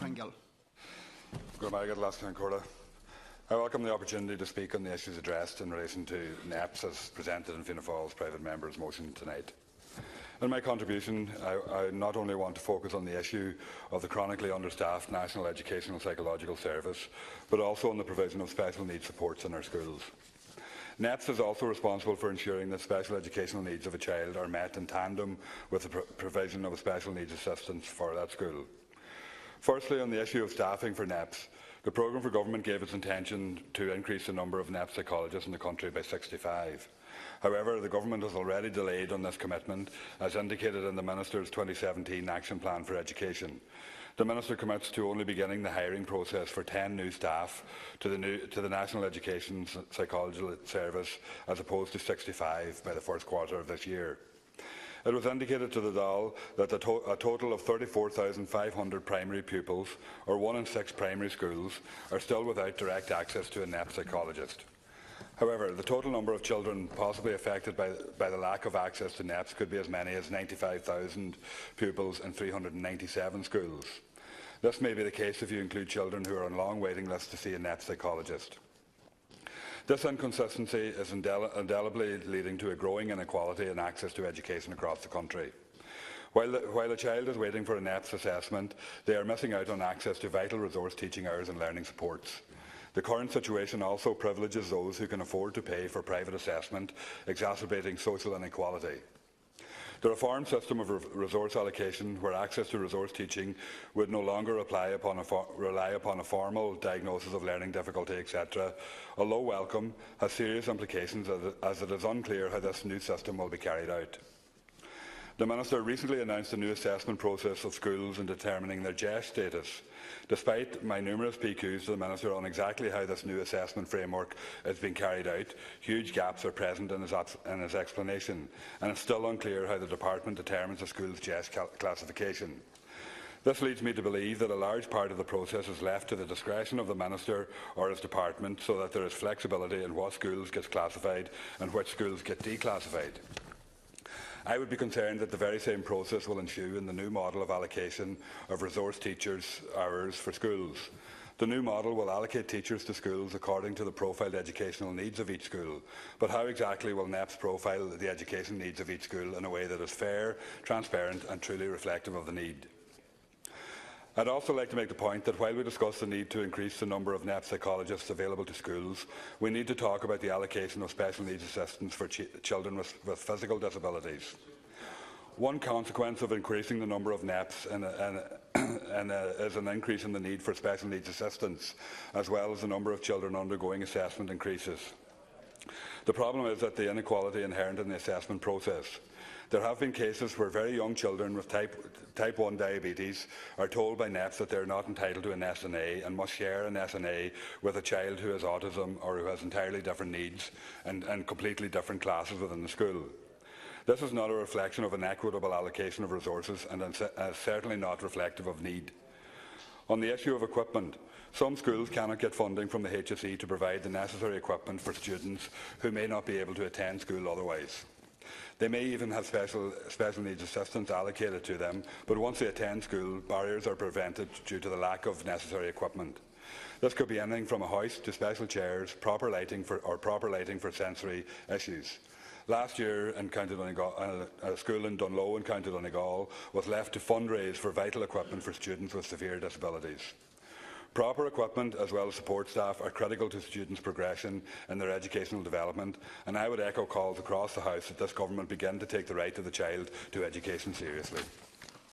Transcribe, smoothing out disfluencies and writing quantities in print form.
Fingal. I welcome the opportunity to speak on the issues addressed in relation to NEPS as presented in Fianna Fáil's private member's motion tonight. In my contribution, I not only want to focus on the issue of the chronically understaffed National Educational Psychological Service, but also on the provision of special needs supports in our schools. NEPS is also responsible for ensuring that special educational needs of a child are met in tandem with the provision of special needs assistance for that school. Firstly, on the issue of staffing for NEPS, the programme for government gave its intention to increase the number of NEPS psychologists in the country by 65. However, the government has already delayed on this commitment, as indicated in the Minister's 2017 Action Plan for Education. The Minister commits to only beginning the hiring process for 10 new staff to the National Education Psychology Service, as opposed to 65 by the first quarter of this year. It was indicated to the Dáil that a total of 34,500 primary pupils, or 1 in 6 primary schools, are still without direct access to a NEPS psychologist. However, the total number of children possibly affected by the lack of access to NEPS could be as many as 95,000 pupils in 397 schools. This may be the case if you include children who are on long waiting lists to see a NEPS psychologist. This inconsistency is indelibly leading to a growing inequality in access to education across the country. While a child is waiting for a NEPS assessment, they are missing out on access to vital resource teaching hours and learning supports. The current situation also privileges those who can afford to pay for private assessment, exacerbating social inequality. The reformed system of resource allocation, where access to resource teaching would no longer rely upon a formal diagnosis of learning difficulty, etc., although welcome, has serious implications as it is unclear how this new system will be carried out. The Minister recently announced a new assessment process of schools in determining their JES status. Despite my numerous PQs to the Minister on exactly how this new assessment framework is being carried out, huge gaps are present in his explanation, and it's still unclear how the Department determines a school's JES classification. This leads me to believe that a large part of the process is left to the discretion of the Minister or his department, so that there is flexibility in what schools get classified and which schools get declassified. I would be concerned that the very same process will ensue in the new model of allocation of resource teachers' hours for schools. The new model will allocate teachers to schools according to the profiled educational needs of each school. But how exactly will NEPS profile the education needs of each school in a way that is fair, transparent and truly reflective of the need? I'd also like to make the point that while we discuss the need to increase the number of NEPS psychologists available to schools, we need to talk about the allocation of special needs assistance for children with physical disabilities. One consequence of increasing the number of NEPS is an increase in the need for special needs assistance, as well as the number of children undergoing assessment increases. The problem is that the inequality inherent in the assessment process. There have been cases where very young children with type 1 diabetes are told by NEPS that they are not entitled to an SNA and must share an SNA with a child who has autism or who has entirely different needs and completely different classes within the school. This is not a reflection of an equitable allocation of resources and certainly not reflective of need. On the issue of equipment, some schools cannot get funding from the HSE to provide the necessary equipment for students who may not be able to attend school otherwise. They may even have special needs assistance allocated to them, but once they attend school, barriers are prevented due to the lack of necessary equipment. This could be anything from a hoist to special chairs, proper lighting for sensory issues. Last year, in County Donegal, a school in Dunlow in County Donegal was left to fundraise for vital equipment for students with severe disabilities. Proper equipment as well as support staff are critical to students' progression in their educational development, and I would echo calls across the House that this government begin to take the right of the child to education seriously.